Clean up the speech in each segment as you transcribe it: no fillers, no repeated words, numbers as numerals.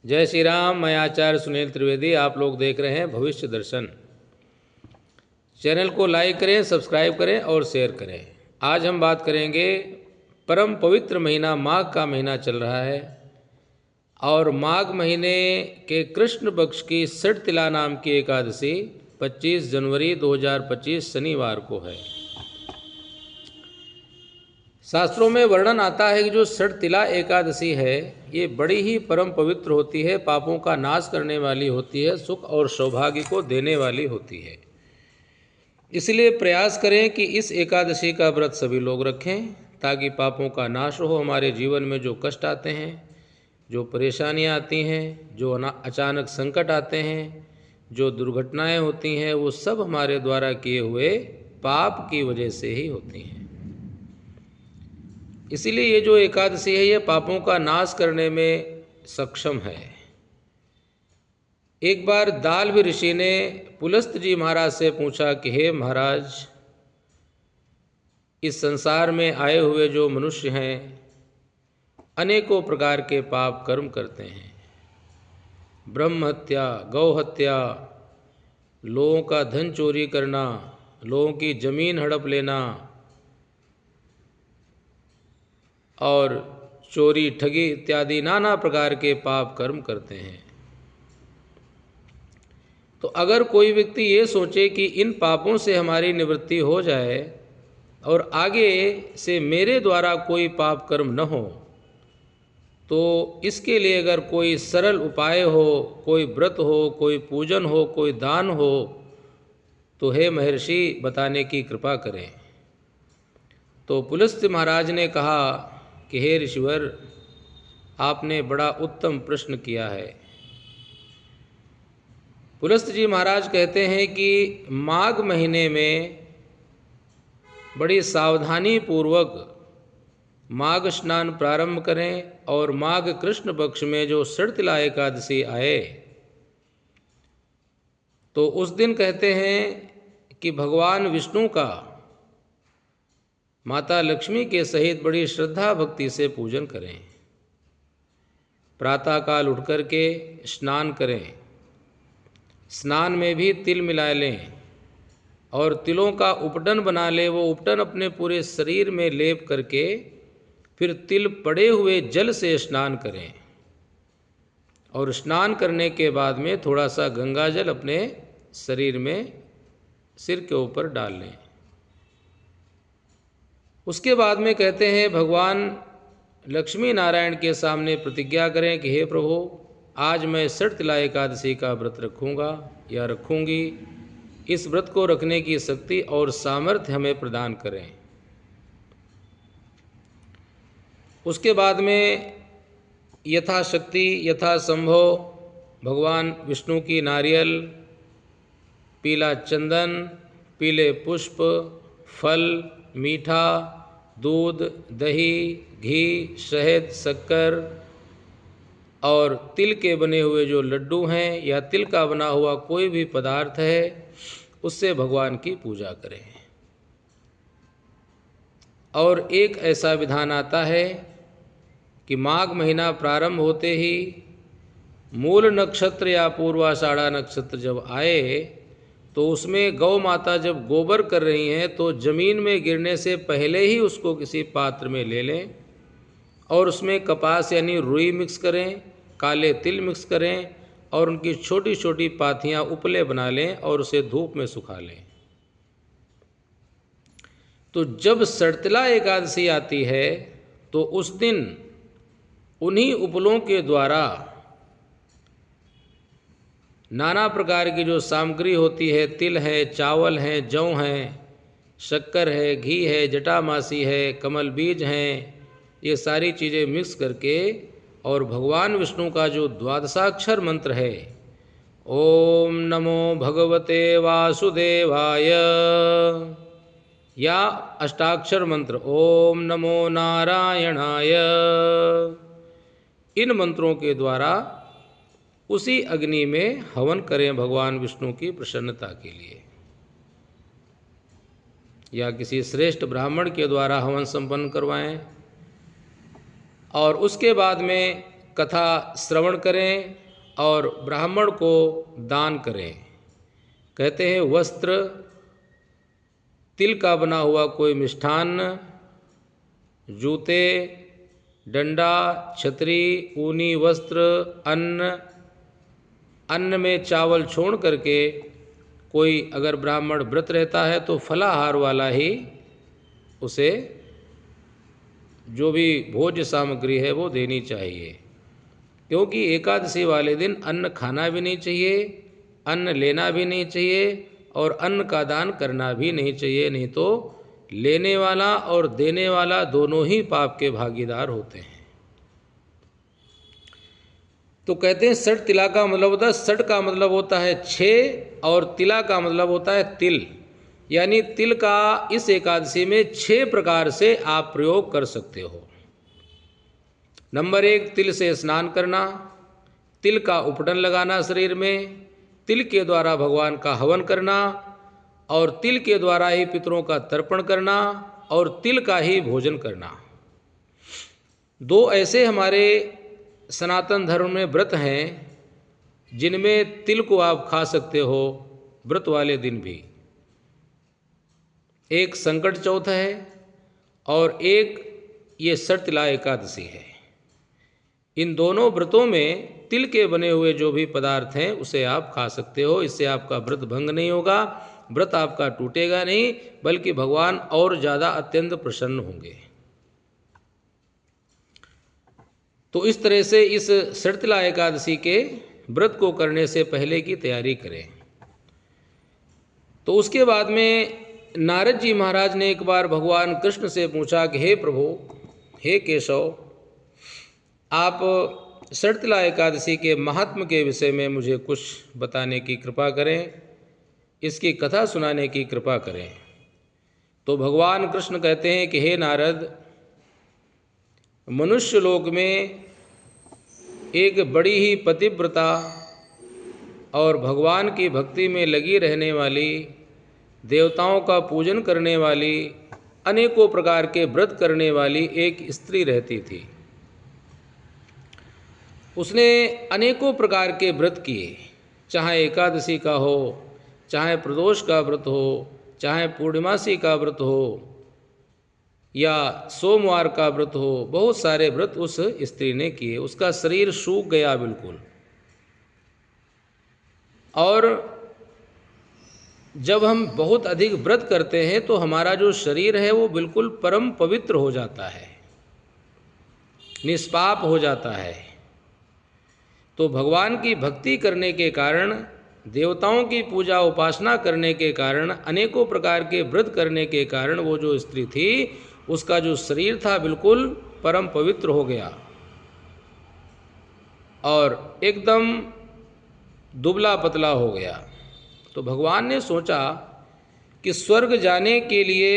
जय श्री राम। मैं आचार्य सुनील त्रिवेदी। आप लोग देख रहे हैं भविष्य दर्शन। चैनल को लाइक करें, सब्सक्राइब करें और शेयर करें। आज हम बात करेंगे, परम पवित्र महीना माघ का महीना चल रहा है और माघ महीने के कृष्ण पक्ष की सड़तिला नाम की एकादशी 25 जनवरी 2025 शनिवार को है। शास्त्रों में वर्णन आता है कि जो सड़तिला एकादशी है ये बड़ी ही परम पवित्र होती है, पापों का नाश करने वाली होती है, सुख और सौभाग्य को देने वाली होती है। इसलिए प्रयास करें कि इस एकादशी का व्रत सभी लोग रखें ताकि पापों का नाश हो। हमारे जीवन में जो कष्ट आते हैं, जो परेशानियां आती हैं, जो अचानक संकट आते हैं, जो दुर्घटनाएं होती हैं, वो सब हमारे द्वारा किए हुए पाप की वजह से ही होती हैं। इसीलिए ये जो एकादशी है ये पापों का नाश करने में सक्षम है। एक बार दाल्भ ऋषि ने पुलस्त जी महाराज से पूछा कि हे महाराज, इस संसार में आए हुए जो मनुष्य हैं अनेकों प्रकार के पाप कर्म करते हैं। ब्रह्म हत्या, गौ हत्या, लोगों का धन चोरी करना, लोगों की जमीन हड़प लेना और चोरी, ठगी इत्यादि नाना प्रकार के पाप कर्म करते हैं। तो अगर कोई व्यक्ति ये सोचे कि इन पापों से हमारी निवृत्ति हो जाए और आगे से मेरे द्वारा कोई पाप कर्म न हो, तो इसके लिए अगर कोई सरल उपाय हो, कोई व्रत हो, कोई पूजन हो, कोई दान हो, तो हे महर्षि बताने की कृपा करें। तो पुलस्त महाराज ने कहा कि हे ऋषिवर, आपने बड़ा उत्तम प्रश्न किया है। पुलस्त जी महाराज कहते हैं कि माघ महीने में बड़ी सावधानी पूर्वक माघ स्नान प्रारंभ करें और माघ कृष्ण पक्ष में जो सड़तिला एकादशी आए तो उस दिन कहते हैं कि भगवान विष्णु का माता लक्ष्मी के सहित बड़ी श्रद्धा भक्ति से पूजन करें। प्रातःकाल उठ कर के स्नान करें। स्नान में भी तिल मिला लें और तिलों का उपटन बना ले। वो उपटन अपने पूरे शरीर में लेप करके फिर तिल पड़े हुए जल से स्नान करें और स्नान करने के बाद में थोड़ा सा गंगा जल अपने शरीर में सिर के ऊपर डाल लें। उसके बाद में कहते हैं भगवान लक्ष्मी नारायण के सामने प्रतिज्ञा करें कि हे प्रभु, आज मैं सड़तिला एकादशी का व्रत रखूँगा या रखूँगी। इस व्रत को रखने की शक्ति और सामर्थ्य हमें प्रदान करें। उसके बाद में यथाशक्ति यथासंभव भगवान विष्णु की नारियल, पीला चंदन, पीले पुष्प, फल, मीठा, दूध, दही, घी, शहद, शक्कर और तिल के बने हुए जो लड्डू हैं या तिल का बना हुआ कोई भी पदार्थ है, उससे भगवान की पूजा करें। और एक ऐसा विधान आता है कि माघ महीना प्रारंभ होते ही मूल नक्षत्र या पूर्वाषाढ़ा नक्षत्र जब आए तो उसमें गौ माता जब गोबर कर रही हैं तो जमीन में गिरने से पहले ही उसको किसी पात्र में ले लें और उसमें कपास यानी रुई मिक्स करें, काले तिल मिक्स करें और उनकी छोटी छोटी पाथियां उपले बना लें और उसे धूप में सुखा लें। तो जब सड़तिला एकादशी आती है तो उस दिन उन्हीं उपलों के द्वारा नाना प्रकार की जो सामग्री होती है, तिल है, चावल है, जौ हैं, शक्कर है, घी है, जटामासी है, कमल बीज हैं, ये सारी चीज़ें मिक्स करके और भगवान विष्णु का जो द्वादशाक्षर मंत्र है, ओम नमो भगवते वासुदेवाय, या अष्टाक्षर मंत्र ओम नमो नारायणाय, इन मंत्रों के द्वारा उसी अग्नि में हवन करें भगवान विष्णु की प्रसन्नता के लिए, या किसी श्रेष्ठ ब्राह्मण के द्वारा हवन संपन्न करवाएं। और उसके बाद में कथा श्रवण करें और ब्राह्मण को दान करें। कहते हैं वस्त्र, तिल का बना हुआ कोई मिष्ठान्न, जूते, डंडा, छतरी, ऊनी वस्त्र, अन्न में चावल छोड़ करके कोई अगर ब्राह्मण व्रत रहता है तो फलाहार वाला ही उसे जो भी भोज्य सामग्री है वो देनी चाहिए, क्योंकि एकादशी वाले दिन अन्न खाना भी नहीं चाहिए, अन्न लेना भी नहीं चाहिए और अन्न का दान करना भी नहीं चाहिए, नहीं तो लेने वाला और देने वाला दोनों ही पाप के भागीदार होते हैं। तो कहते हैं सठ तिला का मतलब होता है, सठ का मतलब होता है 6 और तिला का मतलब होता है तिल, यानी तिल का इस एकादशी में 6 प्रकार से आप प्रयोग कर सकते हो। नंबर 1, तिल से स्नान करना, तिल का उपटन लगाना शरीर में, तिल के द्वारा भगवान का हवन करना और तिल के द्वारा ही पितरों का तर्पण करना और तिल का ही भोजन करना। 2 ऐसे हमारे सनातन धर्म में व्रत हैं जिनमें तिल को आप खा सकते हो व्रत वाले दिन भी। एक संकट चौथ है और एक ये सठ तिला एकादशी है। इन दोनों व्रतों में तिल के बने हुए जो भी पदार्थ हैं उसे आप खा सकते हो। इससे आपका व्रत भंग नहीं होगा, व्रत आपका टूटेगा नहीं, बल्कि भगवान और ज़्यादा अत्यंत प्रसन्न होंगे। तो इस तरह से इस सठ तिला एकादशी के व्रत को करने से पहले की तैयारी करें। तो उसके बाद में नारद जी महाराज ने एक बार भगवान कृष्ण से पूछा कि हे प्रभु, हे केशव, आप सठ तिला एकादशी के महात्म के विषय में मुझे कुछ बताने की कृपा करें, इसकी कथा सुनाने की कृपा करें। तो भगवान कृष्ण कहते हैं कि हे नारद, मनुष्य लोक में एक बड़ी ही पतिव्रता और भगवान की भक्ति में लगी रहने वाली, देवताओं का पूजन करने वाली, अनेकों प्रकार के व्रत करने वाली एक स्त्री रहती थी। उसने अनेकों प्रकार के व्रत किए, चाहे एकादशी का हो, चाहे प्रदोष का व्रत हो, चाहे पूर्णिमासी का व्रत हो या सोमवार का व्रत हो, बहुत सारे व्रत उस स्त्री ने किए। उसका शरीर सूख गया बिल्कुल। और जब हम बहुत अधिक व्रत करते हैं तो हमारा जो शरीर है वो बिल्कुल परम पवित्र हो जाता है, निष्पाप हो जाता है। तो भगवान की भक्ति करने के कारण, देवताओं की पूजा उपासना करने के कारण, अनेकों प्रकार के व्रत करने के कारण वो जो स्त्री थी उसका जो शरीर था बिल्कुल परम पवित्र हो गया और एकदम दुबला पतला हो गया। तो भगवान ने सोचा कि स्वर्ग जाने के लिए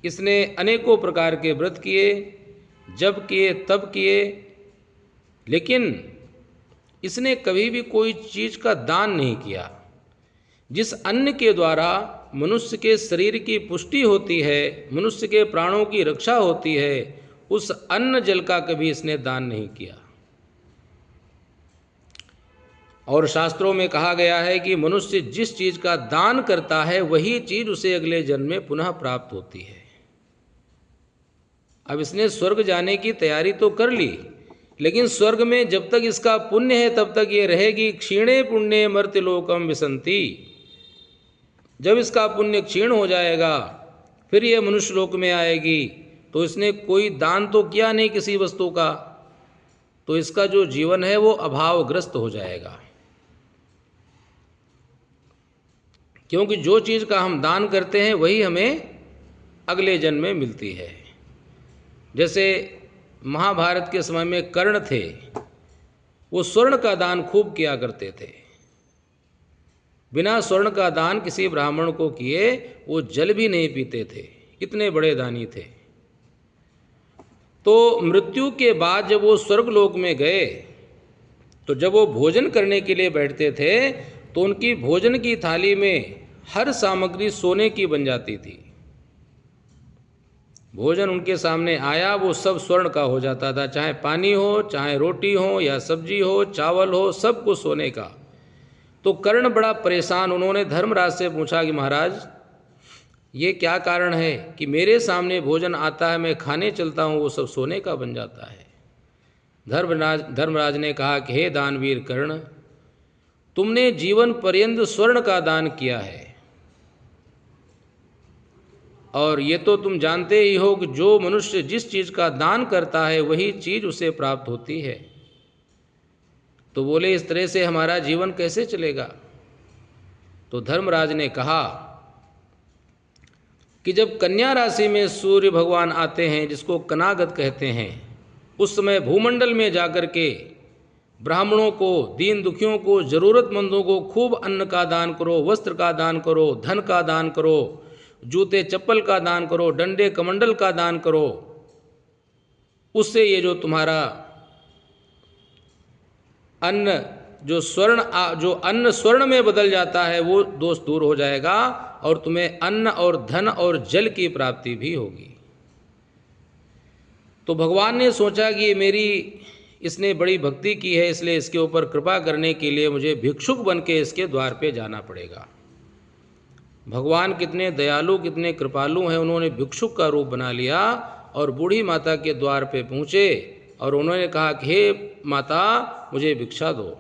इसने अनेकों प्रकार के व्रत किए, जब किए तब किए, लेकिन इसने कभी भी कोई चीज़ का दान नहीं किया। जिस अन्न के द्वारा मनुष्य के शरीर की पुष्टि होती है, मनुष्य के प्राणों की रक्षा होती है, उस अन्न जल का कभी इसने दान नहीं किया। और शास्त्रों में कहा गया है कि मनुष्य जिस चीज़ का दान करता है वही चीज़ उसे अगले जन्म में पुनः प्राप्त होती है। अब इसने स्वर्ग जाने की तैयारी तो कर ली, लेकिन स्वर्ग में जब तक इसका पुण्य है तब तक ये रहेगी। क्षीणे पुण्य मर्त्यलोकम विसंति। जब इसका पुण्य क्षीण हो जाएगा फिर ये मनुष्य लोक में आएगी। तो इसने कोई दान तो किया नहीं किसी वस्तु का, तो इसका जो जीवन है वो अभावग्रस्त हो जाएगा। क्योंकि जो चीज़ का हम दान करते हैं वही हमें अगले जन्म में मिलती है। जैसे महाभारत के समय में कर्ण थे, वो स्वर्ण का दान खूब किया करते थे। बिना स्वर्ण का दान किसी ब्राह्मण को किए वो जल भी नहीं पीते थे, इतने बड़े दानी थे। तो मृत्यु के बाद जब वो स्वर्गलोक में गए तो जब वो भोजन करने के लिए बैठते थे तो उनकी भोजन की थाली में हर सामग्री सोने की बन जाती थी। भोजन उनके सामने आया वो सब स्वर्ण का हो जाता था, चाहे पानी हो, चाहे रोटी हो या सब्जी हो, चावल हो, सब कुछ सोने का। तो कर्ण बड़ा परेशान, उन्होंने धर्मराज से पूछा कि महाराज ये क्या कारण है कि मेरे सामने भोजन आता है, मैं खाने चलता हूँ, वो सब सोने का बन जाता है। धर्मराज ने कहा कि हे दानवीर कर्ण, तुमने जीवन पर्यंत स्वर्ण का दान किया है, और ये तो तुम जानते ही हो कि जो मनुष्य जिस चीज़ का दान करता है वही चीज़ उसे प्राप्त होती है। तो बोले इस तरह से हमारा जीवन कैसे चलेगा? तो धर्मराज ने कहा कि जब कन्या राशि में सूर्य भगवान आते हैं, जिसको कनागत कहते हैं, उस समय भूमंडल में जाकर के ब्राह्मणों को, दीन दुखियों को, ज़रूरतमंदों को खूब अन्न का दान करो, वस्त्र का दान करो, धन का दान करो, जूते चप्पल का दान करो, डंडे कमंडल का दान करो। उससे ये जो तुम्हारा अन्न जो अन्न स्वर्ण में बदल जाता है वो दोष दूर हो जाएगा, और तुम्हें अन्न और धन और जल की प्राप्ति भी होगी। तो भगवान ने सोचा कि इसने बड़ी भक्ति की है, इसलिए इसके ऊपर कृपा करने के लिए मुझे भिक्षुक बन के इसके द्वार पे जाना पड़ेगा। भगवान कितने दयालु, कितने कृपालु हैं। उन्होंने भिक्षुक का रूप बना लिया और बूढ़ी माता के द्वार पे पहुँचे और उन्होंने कहा कि हे माता मुझे भिक्षा दो।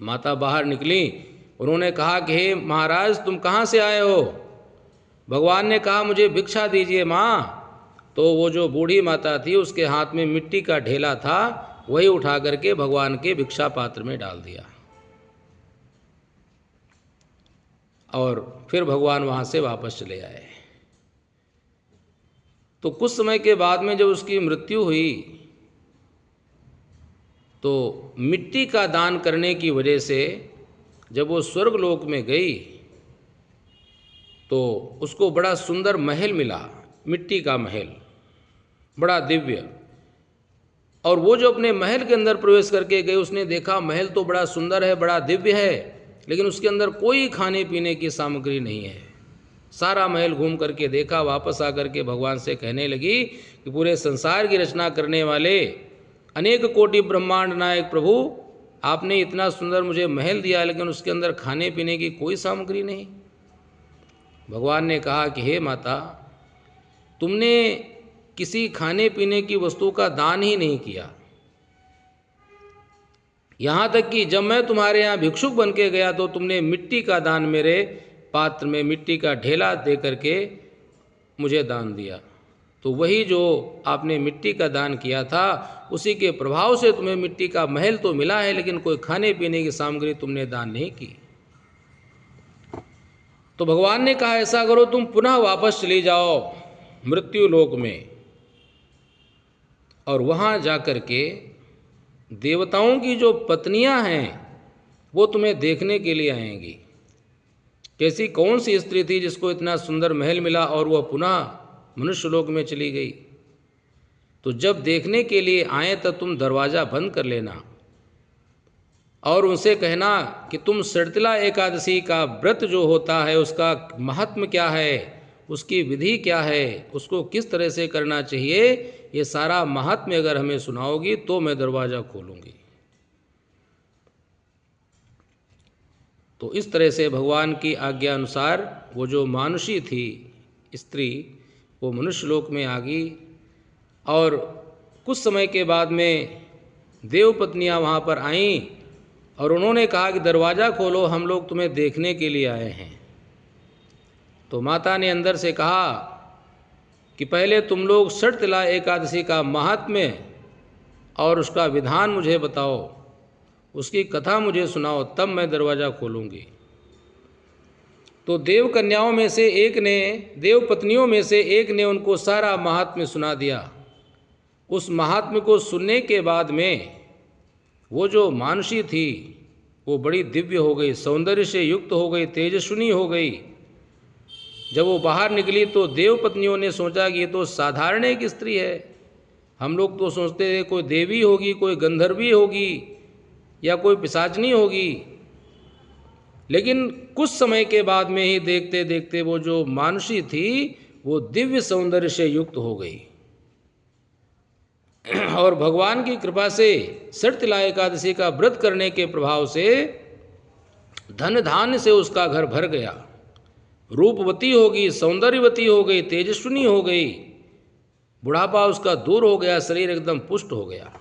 माता बाहर निकली, उन्होंने कहा कि हे महाराज तुम कहाँ से आए हो? भगवान ने कहा मुझे भिक्षा दीजिए माँ। तो वो जो बूढ़ी माता थी उसके हाथ में मिट्टी का ढेला था, वही उठा करके भगवान के भिक्षा पात्र में डाल दिया, और फिर भगवान वहाँ से वापस चले आए। तो कुछ समय के बाद में जब उसकी मृत्यु हुई तो मिट्टी का दान करने की वजह से जब वो स्वर्गलोक में गई तो उसको बड़ा सुंदर महल मिला, मिट्टी का महल, बड़ा दिव्य। और वो जो अपने महल के अंदर प्रवेश करके गई, उसने देखा महल तो बड़ा सुंदर है, बड़ा दिव्य है, लेकिन उसके अंदर कोई खाने पीने की सामग्री नहीं है। सारा महल घूम करके देखा, वापस आकर के भगवान से कहने लगी कि पूरे संसार की रचना करने वाले, अनेक कोटि ब्रह्मांड नायक प्रभु, आपने इतना सुंदर मुझे महल दिया, लेकिन उसके अंदर खाने पीने की कोई सामग्री नहीं। भगवान ने कहा कि हे माता, तुमने किसी खाने पीने की वस्तु का दान ही नहीं किया। यहाँ तक कि जब मैं तुम्हारे यहाँ भिक्षुक बन के गया तो तुमने मिट्टी का दान, मेरे पात्र में मिट्टी का ढेला दे करके मुझे दान दिया। तो वही जो आपने मिट्टी का दान किया था, उसी के प्रभाव से तुम्हें मिट्टी का महल तो मिला है, लेकिन कोई खाने पीने की सामग्री तुमने दान नहीं की। तो भगवान ने कहा ऐसा करो, तुम पुनः वापस चली जाओ मृत्यु लोक में, और वहाँ जाकर के देवताओं की जो पत्नियां हैं वो तुम्हें देखने के लिए आएंगी। कैसी कौन सी स्त्री थी जिसको इतना सुंदर महल मिला और वह पुनः मनुष्य लोक में चली गई? तो जब देखने के लिए आए तो तुम दरवाज़ा बंद कर लेना और उनसे कहना कि तुम शर्तिला एकादशी का व्रत जो होता है उसका महात्म्य क्या है, उसकी विधि क्या है, उसको किस तरह से करना चाहिए, ये सारा महात्म्य अगर हमें सुनाओगी तो मैं दरवाज़ा खोलूँगी। तो इस तरह से भगवान की आज्ञा अनुसार वो जो मानुषी थी स्त्री, वो मनुष्य लोक में आ गई, और कुछ समय के बाद में देव पत्नियाँ वहाँ पर आईं और उन्होंने कहा कि दरवाज़ा खोलो, हम लोग तुम्हें देखने के लिए आए हैं। तो माता ने अंदर से कहा कि पहले तुम लोग शर्तिला एकादशी का महात्म्य और उसका विधान मुझे बताओ, उसकी कथा मुझे सुनाओ, तब मैं दरवाज़ा खोलूँगी। तो देव कन्याओं में से एक ने, देव पत्नियों में से एक ने उनको सारा महात्म्य सुना दिया। उस महात्म्य को सुनने के बाद में वो जो मानुषी थी वो बड़ी दिव्य हो गई, सौंदर्य से युक्त हो गई, तेजस्विनी हो गई। जब वो बाहर निकली तो देव पत्नियों ने सोचा कि ये तो साधारण एक स्त्री है। हम लोग तो सोचते थे कोई देवी होगी, कोई गंधर्वी होगी या कोई पिशाचनी होगी, लेकिन कुछ समय के बाद में ही देखते देखते वो जो मानुषी थी वो दिव्य सौंदर्य से युक्त हो गई। और भगवान की कृपा से षटतिला एकादशी का व्रत करने के प्रभाव से धन धान्य से उसका घर भर गया, रूपवती हो गई, सौंदर्यवती हो गई, तेजस्विनी हो गई, बुढ़ापा उसका दूर हो गया, शरीर एकदम पुष्ट हो गया।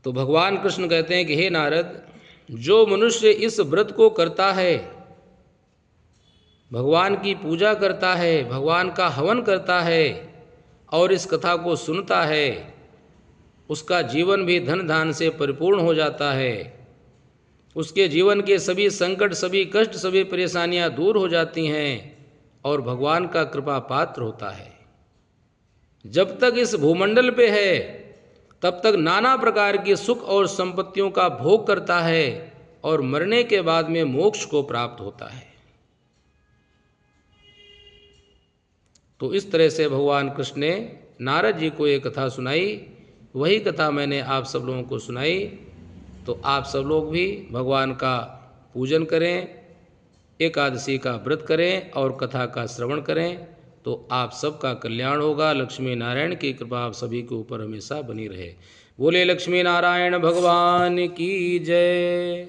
तो भगवान कृष्ण कहते हैं कि हे नारद, जो मनुष्य इस व्रत को करता है, भगवान की पूजा करता है, भगवान का हवन करता है और इस कथा को सुनता है, उसका जीवन भी धन धान्य से परिपूर्ण हो जाता है। उसके जीवन के सभी संकट, सभी कष्ट, सभी परेशानियां दूर हो जाती हैं और भगवान का कृपा पात्र होता है। जब तक इस भूमंडल पे है तब तक नाना प्रकार की सुख और संपत्तियों का भोग करता है और मरने के बाद में मोक्ष को प्राप्त होता है। तो इस तरह से भगवान कृष्ण ने नारद जी को ये कथा सुनाई, वही कथा मैंने आप सब लोगों को सुनाई। तो आप सब लोग भी भगवान का पूजन करें, एकादशी का व्रत करें और कथा का श्रवण करें, तो आप सबका कल्याण होगा। लक्ष्मी नारायण की कृपा आप सभी के ऊपर हमेशा बनी रहे। बोले लक्ष्मी नारायण भगवान की जय।